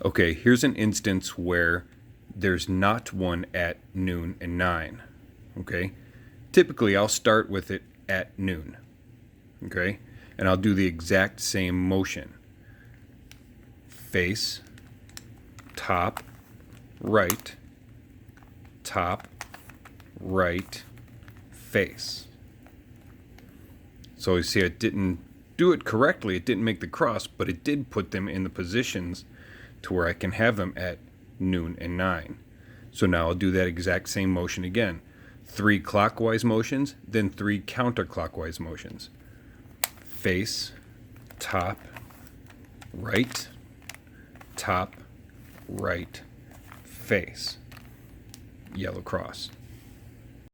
Okay, here's an instance where there's not one at noon and 9. Okay, typically I'll start with it at noon. Okay, and I'll do the exact same motion. Face, top, right, face. So you see, it didn't do it correctly. It didn't make the cross, but it did put them in the positions to where I can have them at noon and 9. So now I'll do that exact same motion again. 3 clockwise motions, then 3 counterclockwise motions. Face, top, right, face. Yellow cross.